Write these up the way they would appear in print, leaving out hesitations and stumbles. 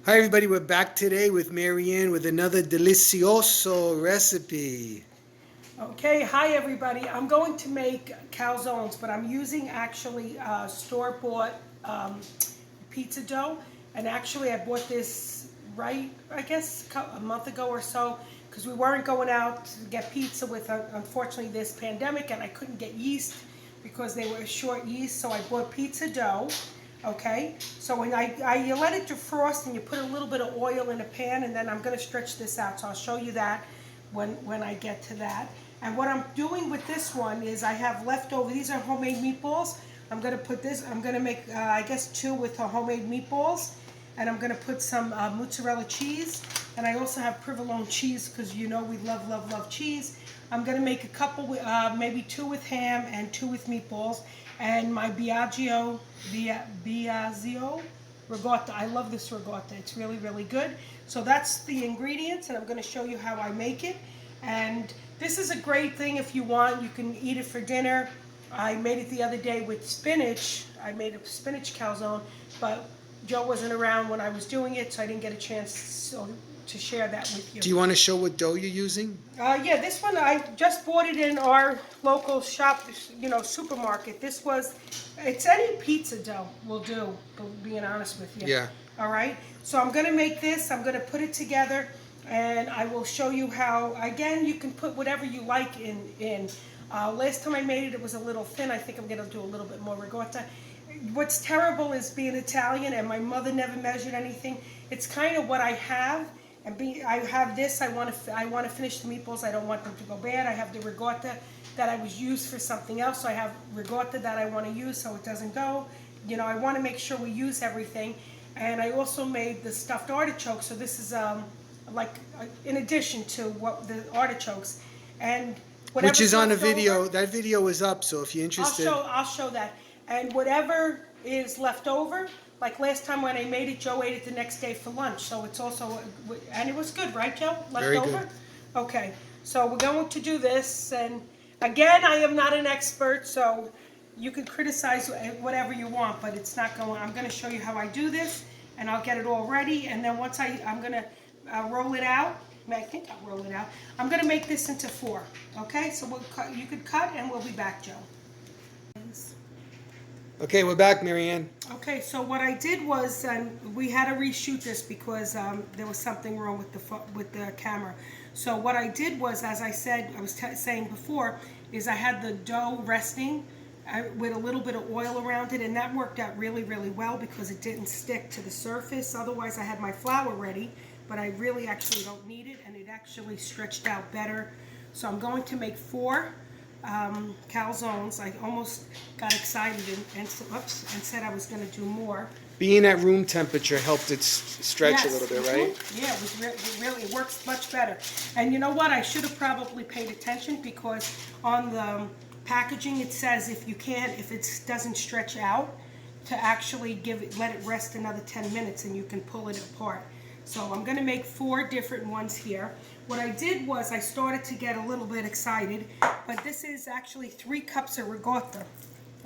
Hi everybody, we're back today with Marianne with another delicioso recipe. Okay, hi everybody. I'm going to make calzones, but I'm using actually store-bought pizza dough. And actually I bought this I guess a month ago or so, because we weren't going out to get pizza with, unfortunately, this pandemic, and I couldn't get yeast because they were short yeast, so I bought pizza dough. Okay, so when you let it defrost and you put a little bit of oil in a pan, and then I'm going to stretch this out, so I'll show you that when I get to that. And what I'm doing with this one is I have leftover, these are homemade meatballs. I'm going to put this, I'm going to make, I guess, two with the homemade meatballs. And I'm going to put some mozzarella cheese. And I also have provolone cheese because you know we love, love, love cheese. I'm going to make a couple, maybe two with ham and two with meatballs. And my Biagio ricotta. I love this ricotta. It's really, really good. So that's the ingredients, and I'm going to show you how I make it. And this is a great thing if you want. You can eat it for dinner. I made it the other day with spinach. I made a spinach calzone, but Joe wasn't around when I was doing it, so I didn't get a chance to share that with you. Do you want to show what dough you're using? Yeah, this one I just bought it in our local shop, supermarket. It's any pizza dough will do, being honest with you. Yeah. All right, so I'm going to make this, I'm going to put it together, and I will show you how. Again, you can put whatever you like in. Last time I made it, it was a little thin. I think I'm going to do a little bit more ricotta. What's terrible is being Italian, and my mother never measured anything. It's kind of what I have, and I have this. I want to finish the meatballs. I don't want them to go bad. I have the ricotta that I was used for something else, so I have ricotta that I want to use so it doesn't go. I want to make sure we use everything. And I also made the stuffed artichoke, so this is in addition to what the artichokes, and whatever. Which is on a left over- video. That video is up, so if you're interested. I'll show that. And whatever is left over, like last time when I made it, Joe ate it the next day for lunch. So it's also, and it was good, right, Joe? Left Very over? good. Okay, so we're going to do this. And again, I am not an expert, so you can criticize whatever you want, but it's not going. I'm going to show you how I do this, and I'll get it all ready. And then once I'm going to roll it out. I think I'll roll it out. I'm going to make this into 4. Okay, so you could cut, and we'll be back, Joe. Okay, we're back, Marianne. Okay, so what I did was we had to reshoot this because there was something wrong with the camera. So what I did was, as I said, I was saying before, is I had the dough resting with a little bit of oil around it, and that worked out really, really well because it didn't stick to the surface. Otherwise, I had my flour ready, but I really actually don't need it, and it actually stretched out better. So I'm going to make 4 calzones. I almost got excited and said I was going to do more. Being at room temperature helped it stretch a little bit, right? Yeah, it was really, it works much better. And you know what? I should have probably paid attention because on the packaging it says if it doesn't stretch out, to actually let it rest another 10 minutes and you can pull it apart. So I'm going to make 4 different ones here. What I did was I started to get a little bit excited, but this is actually 3 cups of ricotta.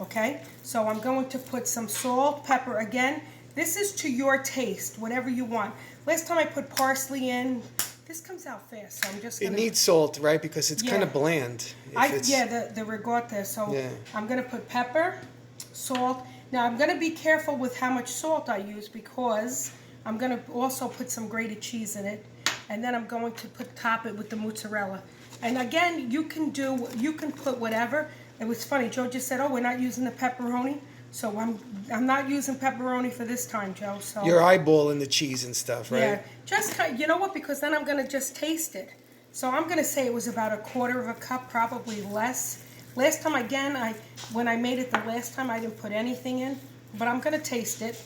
Okay, so I'm going to put some salt, pepper. Again, this is to your taste, whatever you want. Last time I put parsley in. This comes out fast, so I'm just going to... It needs salt, right? Because it's kind of bland. The ricotta. So yeah. I'm going to put pepper, salt. Now I'm going to be careful with how much salt I use because I'm going to also put some grated cheese in it. And then I'm going to top it with the mozzarella. And again, you can put whatever. It was funny, Joe just said, oh, we're not using the pepperoni. So I'm not using pepperoni for this time, Joe. So you're eyeballing the cheese and stuff, right? Yeah, just you know what? Because then I'm going to just taste it. So I'm going to say it was about 1/4 cup, probably less. Last time, again, when I made it the last time, I didn't put anything in. But I'm going to taste it.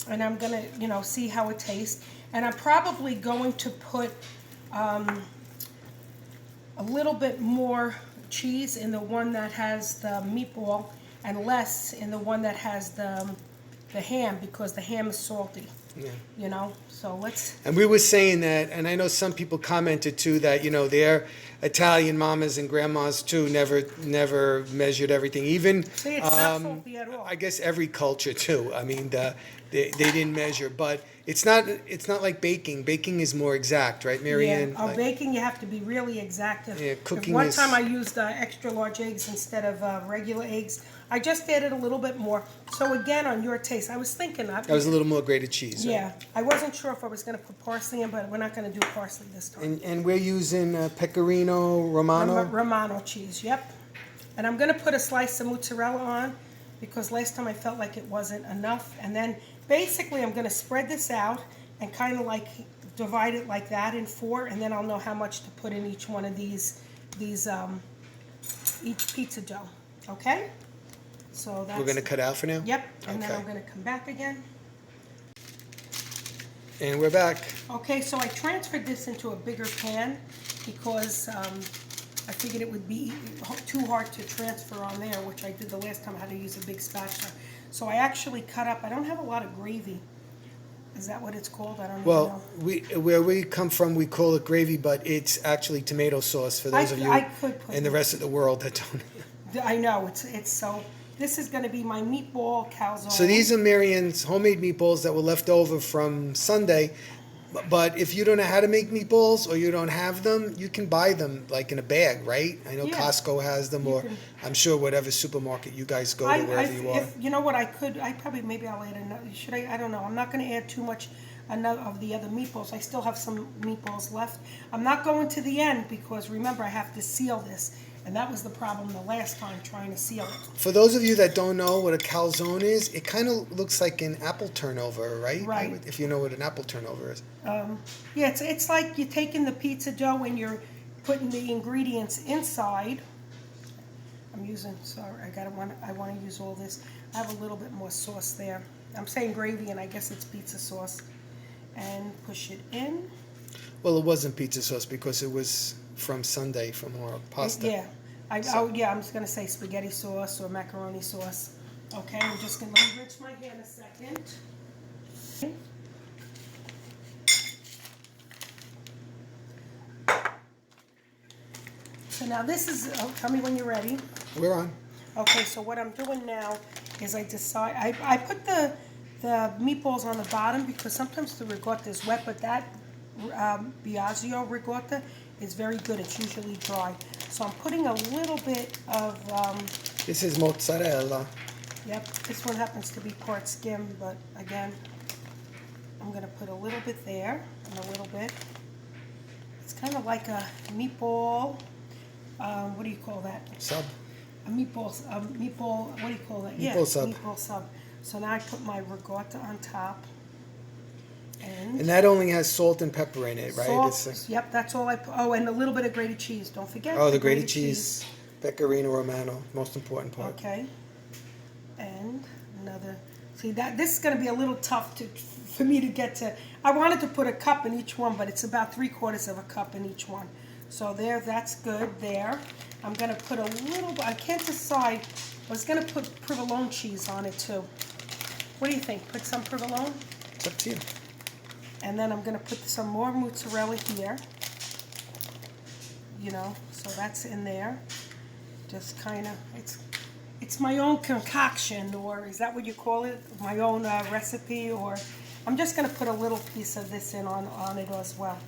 And I'm going to, see how it tastes. And I'm probably going to put a little bit more cheese in the one that has the meatball and less in the one that has the ham because the ham is salty. Yeah. So let's... And we were saying that, and I know some people commented too that, their Italian mamas and grandmas too never measured everything. Even See, it's not salty at all. I guess every culture too. I mean, they didn't measure, but it's not like baking. Baking is more exact, right, Marianne? Yeah. Like, Baking, you have to be really exact. Yeah, cooking One is- time I used extra large eggs instead of regular eggs. I just added a little bit more. So again, on your taste, I was thinking that was a little more grated cheese. Right? Yeah, I wasn't sure if I was going to put parsley in, but we're not going to do parsley this time. And we're using pecorino romano. Romano cheese, yep. And I'm going to put a slice of mozzarella on because last time I felt like it wasn't enough. And then basically I'm going to spread this out and kind of like divide it like that in 4, and then I'll know how much to put in each one of these each pizza dough. Okay? So that's... We're going to cut out for now? Yep, and then Okay. I'm going to come back again. And we're back. Okay, so I transferred this into a bigger pan because I figured it would be too hard to transfer on there, which I did the last time I had to use a big spatula. So I actually cut up, I don't have a lot of gravy. Is that what it's called? I don't even Well, know. where we come from, we call it gravy, but it's actually tomato sauce for those of you I could put and the rest of the world that don't. I know, it's so... This is going to be my meatball calzone. So these are Marianne's homemade meatballs that were left over from Sunday. But if you don't know how to make meatballs or you don't have them, you can buy them like in a bag, right? I know Yeah. Costco has them, You or can- I'm sure whatever supermarket you guys go to, wherever you are. You know what, maybe I'll add another, I don't know, I'm not going to add too much of the other meatballs. I still have some meatballs left. I'm not going to the end because remember, I have to seal this. And that was the problem the last time, trying to seal it. For those of you that don't know what a calzone is, it kind of looks like an apple turnover, right? Right. If you know what an apple turnover is. Yeah, it's like you're taking the pizza dough and you're putting the ingredients inside. I want to use all this. I have a little bit more sauce there. I'm saying gravy, and I guess it's pizza sauce. And push it in. Well, it wasn't pizza sauce because it was from Sunday from our pasta. Yeah. I'm just going to say spaghetti sauce or macaroni sauce. Okay, I'm just going to rinse my hand a second. So now this is, tell me when you're ready. We're on. Okay, so what I'm doing now is I put the meatballs on the bottom because sometimes the ricotta is wet, but that Biagio ricotta is very good. It's usually dry. So I'm putting a little bit of, This is mozzarella. yep, this one happens to be part skim, but again, I'm going to put a little bit there and a little bit. It's kind of like a meatball, what do you call that? Sub. A meatball, what do you call that? Meatball sub. Meatball sub. So now I put my ricotta on top. And that only has salt and pepper in it, right? Salt, yep, that's all I put. Oh, and a little bit of grated cheese. Don't forget. Oh, the grated cheese. Pecorino Romano, most important part. Okay. And another. See, this is going to be a little tough for me to get to. I wanted to put a cup in each one, but it's about 3/4 of a cup in each one. So that's good there. I'm going to put a little, I can't decide. I was going to put provolone cheese on it too. What do you think? Put some provolone? It's up to you. And then I'm going to put some more mozzarella here. So that's in there. Just kind of, it's my own concoction, or is that what you call it? My own recipe, or I'm just going to put a little piece of this in on it as well.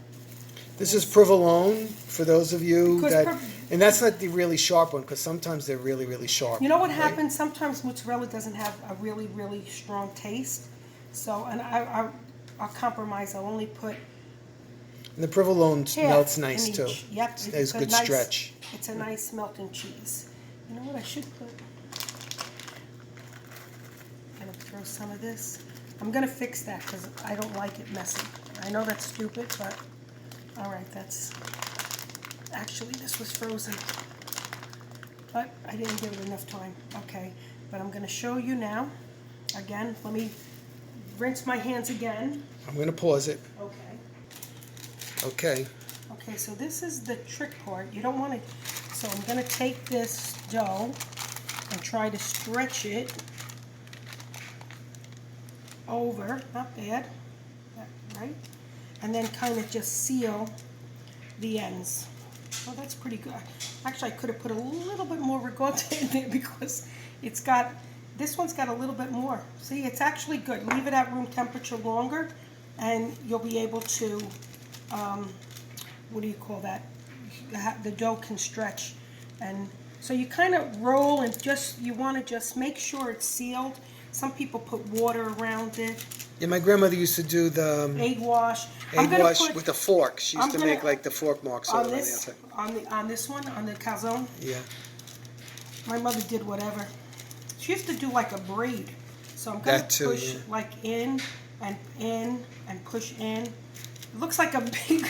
This is provolone for those of you Because and that's not the really sharp one because sometimes they're really, really sharp. You know what right? happens? Sometimes mozzarella doesn't have a really, really strong taste. So, and I'll compromise. I'll only put And the provolone half melts nice in too. each. Yep. It's a good stretch. It's a nice melting cheese. You know what I should put? I'm going to throw some of this. I'm going to fix that because I don't like it messy. I know that's stupid, but all right, actually this was frozen. But I didn't give it enough time. Okay, but I'm going to show you now. Again, let me rinse my hands again. I'm going to pause it. Okay. Okay. Okay, so this is the trick part. You don't want to, so I'm going to take this dough and try to stretch it over, not bad, right? And then kind of just seal the ends. Oh, that's pretty good. Actually, I could have put a little bit more ricotta in there because it's got, this one's got a little bit more. See, it's actually good. Leave it at room temperature longer and you'll be able to, what do you call that? The dough can stretch. And so you kind of roll and just, you want to just make sure it's sealed. Some people put water around it. Yeah, my grandmother used to do the Egg wash. egg wash with a fork. She used to make like the fork marks all on around the this, outside. on this one, on the calzone. Yeah. My mother did whatever. She used to do like a braid. So I'm gonna push like in and push in. It looks like a big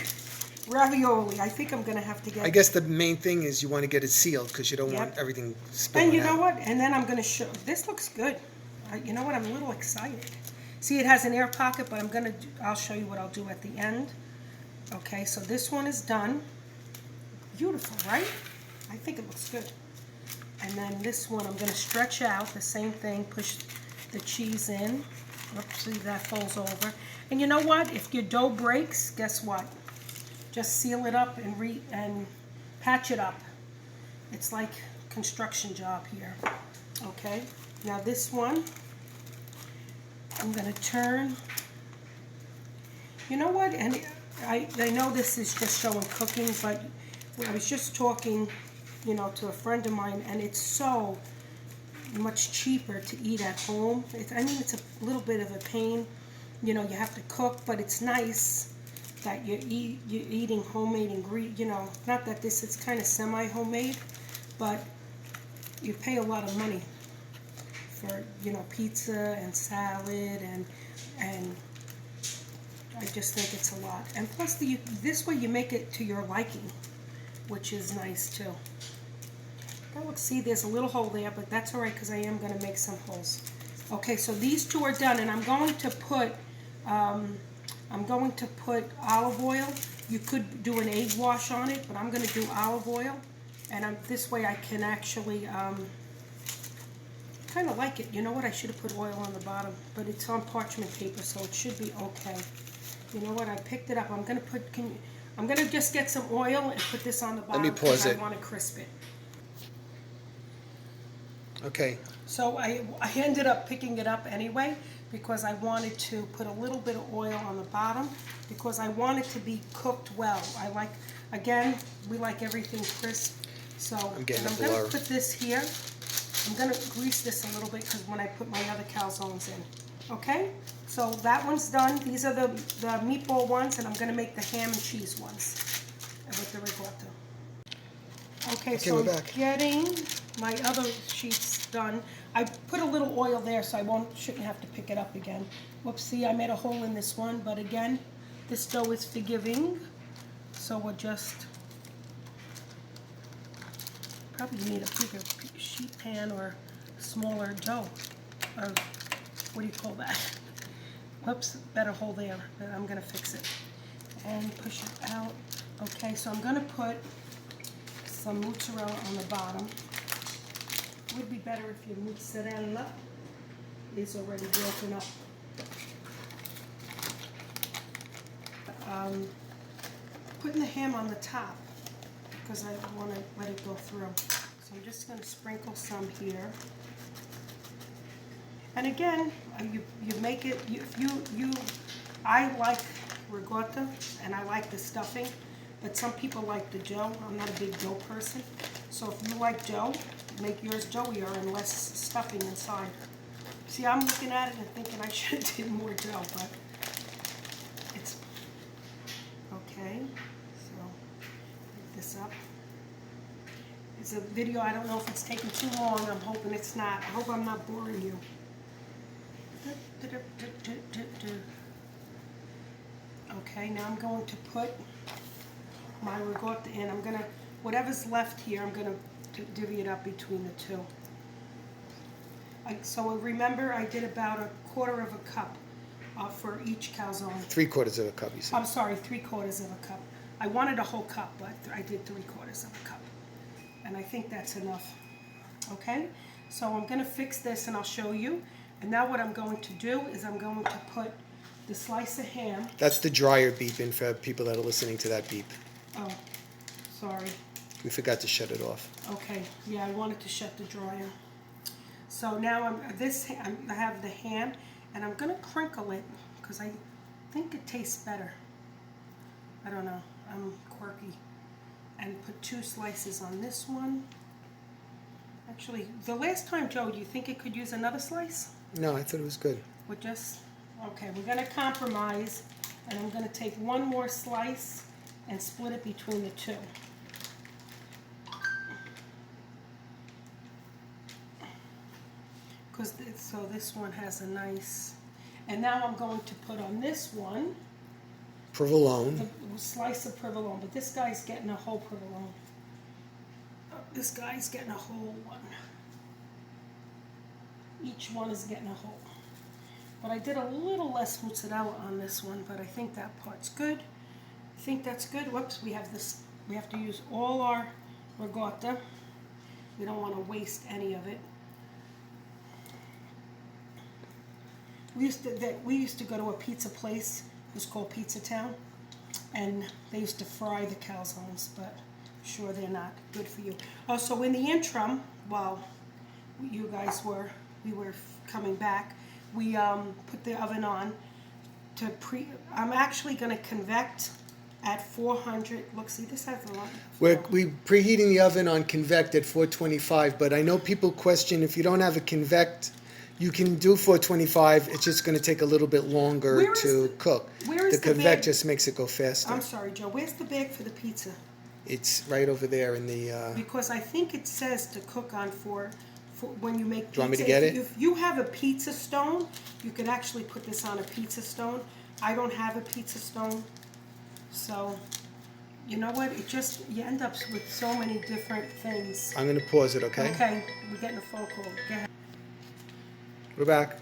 ravioli. I think I'm gonna have to get. I guess the main thing is you want to get it sealed because you don't want everything spilling out. And you know out. what? And then I'm gonna show. This looks good. You know what? I'm a little excited. See, it has an air pocket, but I'll show you what I'll do at the end. Okay, so this one is done. Beautiful, right? I think it looks good. And then this one, I'm going to stretch out the same thing, push the cheese in. Oops, see, that falls over. And you know what? If your dough breaks, guess what? Just seal it up and patch it up. It's like a construction job here. Okay, now this one, I'm going to turn. You know what? And I know this is just showing cooking, but I was just talking, you know, to a friend of mine, and it's so much cheaper to eat at home. I mean, it's a little bit of a pain. You know, you have to cook, but it's nice that you're eating homemade ingredients. You know, not that this is kind of semi-homemade, but you pay a lot of money for, you know, pizza and salad and I just think it's a lot. And plus, this way you make it to your liking, which is nice too. Oh, look, see, there's a little hole there, but that's all right because I am going to make some holes. Okay, so these two are done, and I'm going to put olive oil. You could do an egg wash on it, but I'm going to do olive oil, and this way I can actually kind of like it. You know what? I should have put oil on the bottom, but it's on parchment paper, so it should be okay. You know what? I picked it up. I'm going to put. I'm going to just get some oil and put this on the bottom. Let me pause it. I want to crisp it. Okay. So I ended up picking it up anyway because I wanted to put a little bit of oil on the bottom because I want it to be cooked well. We like everything crisp. So I'm going to put this here. I'm going to grease this a little bit because when I put my other calzones in. Okay? So that one's done. These are the meatball ones, and I'm going to make the ham and cheese ones with the ricotta. Okay, so I'm getting my other sheets done. I put a little oil there so I shouldn't have to pick it up again. Whoopsie, I made a hole in this one, but again, this dough is forgiving. So we'll just probably need a bigger sheet pan or smaller dough. Or what do you call that? Whoops, better hole there, but I'm gonna fix it. And push it out. Okay, so I'm gonna put some mozzarella on the bottom. It would be better if your mozzarella is already broken up. Putting the ham on the top because I want to let it go through. So I'm just going to sprinkle some here. And again, you make it. I like ricotta and I like the stuffing. But some people like the dough. I'm not a big dough person. So if you like dough, make yours doughier and less stuffing inside. See, I'm looking at it and thinking I should have did more dough, but it's okay. So, pick this up. It's a video. I don't know if it's taking too long. I'm hoping it's not. I hope I'm not boring you. Okay, now I'm going to put my ricotta in. I'm gonna, whatever's left here, I'm gonna divvy it up between the two. So remember, I did about 1/4 of a cup for each calzone. 3/4 of a cup, you said. I'm sorry, 3/4 of a cup. I wanted a whole cup, but I did 3/4 of a cup, and I think that's enough. Okay, so I'm gonna fix this, and I'll show you. And now what I'm going to do is I'm going to put the slice of ham. That's the dryer beeping for people that are listening to that beep. Oh, Sorry. We forgot to shut it off. Okay, yeah, I wanted to shut the dryer. So now I have the ham, and I'm gonna crinkle it because I think it tastes better. I don't know, I'm quirky. And put 2 slices on this one. Actually, the last time, Joe, do you think it could use another slice? No, I thought it was good. Okay, we're gonna compromise, and I'm gonna take 1 more slice and split it between the 2. So this one has a nice, and now I'm going to put on this one Provolone. a slice of provolone, but this guy's getting a whole provolone. This guy's getting a whole one. Each one is getting a whole. But I did a little less mozzarella on this one, but I think that part's good. I think that's good. Whoops, we have this. We have to use all our ricotta. We don't want to waste any of it. We used to go to a pizza place. It was called Pizza Town, and they used to fry the calzones, but I'm sure they're not good for you. Also, in the interim, while we were coming back, we put the oven on to I'm actually going to convect at 400. Look, see, this has a lot. We preheating the oven on convect at 425, but I know people question if you don't have a convect, you can do 425. It's just going to take a little bit longer to cook. Where is the convect just makes it go faster. I'm sorry, Joe. Where's the bag for the pizza? It's right over there in the. Because I think it says to cook on for when you make pizza. Do you want me to get it? If you have a pizza stone, you could actually put this on a pizza stone. I don't have a pizza stone, so you know what? You end up with so many different things. I'm going to pause it, okay? Okay, we're getting a phone call. Go ahead. We're back.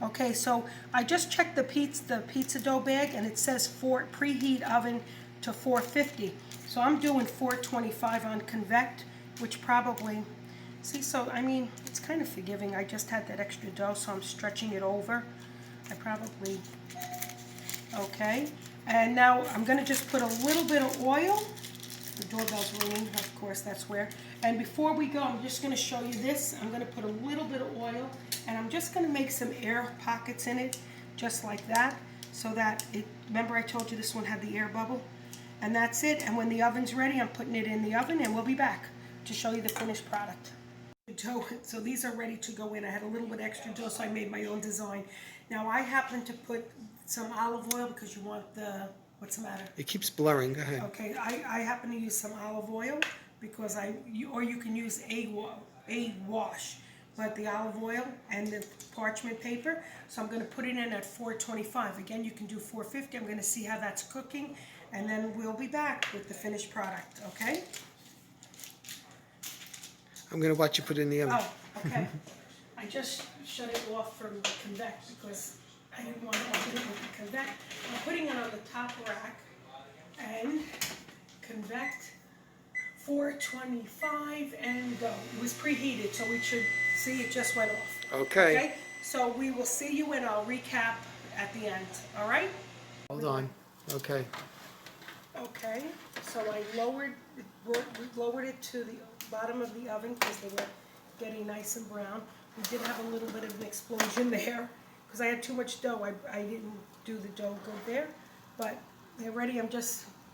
Okay, so I just checked the pizza dough bag, and it says preheat oven to 450. So I'm doing 425 on convect, which probably, see, so I mean, it's kind of forgiving. I just had that extra dough, so I'm stretching it over. Okay. And now I'm going to just put a little bit of oil. The doorbell's ringing, of course, that's where. And before we go, I'm just going to show you this. I'm going to put a little bit of oil, and I'm just going to make some air pockets in it, just like that, so that remember I told you this one had the air bubble? And that's it. And when the oven's ready, I'm putting it in the oven, and we'll be back to show you the finished product. So these are ready to go in. I had a little bit extra dough, so I made my own design. Now I happen to put some olive oil because you want what's the matter? It keeps blurring. Go ahead. Okay, I happen to use some olive oil because or you can use egg wash, but the olive oil and the parchment paper. So I'm going to put it in at 425. Again, you can do 450. I'm going to see how that's cooking, and then we'll be back with the finished product. Okay? I'm going to watch you put it in the oven. Oh, okay. I just shut it off from the convect because I didn't want to open it with the convect. I'm putting it on the top rack, and convect 425 and go. It was preheated, so we should see it just went off. Okay. So we will see you and I'll recap at the end. All right? Hold on. Okay. Okay. So I lowered it to the bottom of the oven because they were getting nice and brown. We did have a little bit of an explosion there because I had too much dough. I didn't do the dough good there, but they're ready.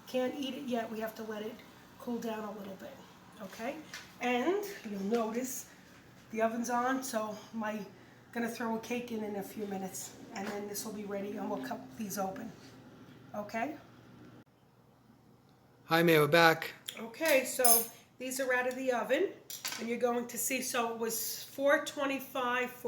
Can't eat it yet. We have to let it cool down a little bit, okay? And you'll notice the oven's on, so I'm gonna throw a cake in a few minutes, and then this will be ready, and we'll cut these open, okay? Hi, May, we're back. Okay, so these are out of the oven, and you're going to see, so it was 425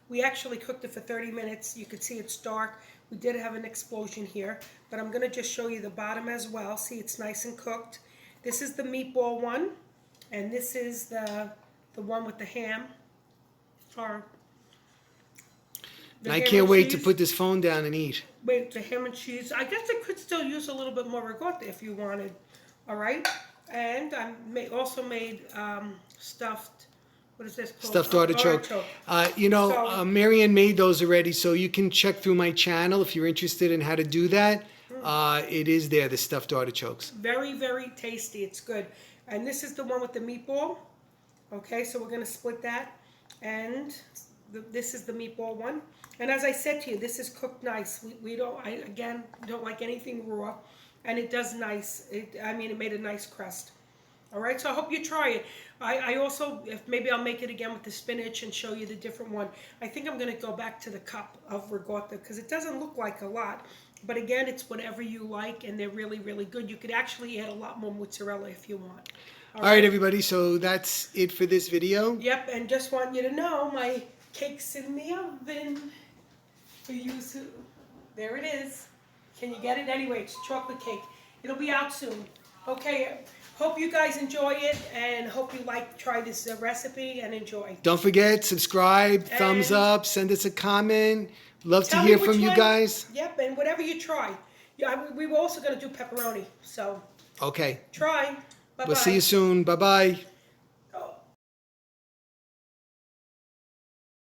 we actually cooked it for 30 minutes. You could see it's dark. We did have an explosion here, but I'm gonna just show you the bottom as well. See, it's nice and cooked. This is the meatball one, and this is the one with the ham. I can't wait to put this phone down and eat. Wait, the ham and cheese. I guess I could still use a little bit more ricotta if you wanted. All right, and I also made stuffed. What is this called? Stuffed artichoke. Marianne made those already, so you can check through my channel if you're interested in how to do that. it is there, the stuffed artichokes. Very, very tasty. It's good. And this is the one with the meatball. Okay, so we're going to split that. And this is the meatball one. And as I said to you, this is cooked nice. I don't like anything raw. And it does nice. It made a nice crust. All right, so I hope you try it. I also, maybe I'll make it again with the spinach and show you the different one. I think I'm going to go back to the cup of ricotta because it doesn't look like a lot. But again, it's whatever you like, and they're really, really good. You could actually add a lot more mozzarella if you want. All right, everybody, so that's it for this video. Yep, and just want you to know my cake's in the oven for you to... There it is. Can you get it? Anyway, it's chocolate cake. It'll be out soon. Okay, hope you guys enjoy it, and hope you try this recipe and enjoy. Don't forget, subscribe, thumbs up, send us a comment. Love to hear from you guys. Yep, and whatever you try. Yeah, we were also going to do pepperoni, so. Okay. Try. Bye-bye. We'll see you soon. Bye-bye.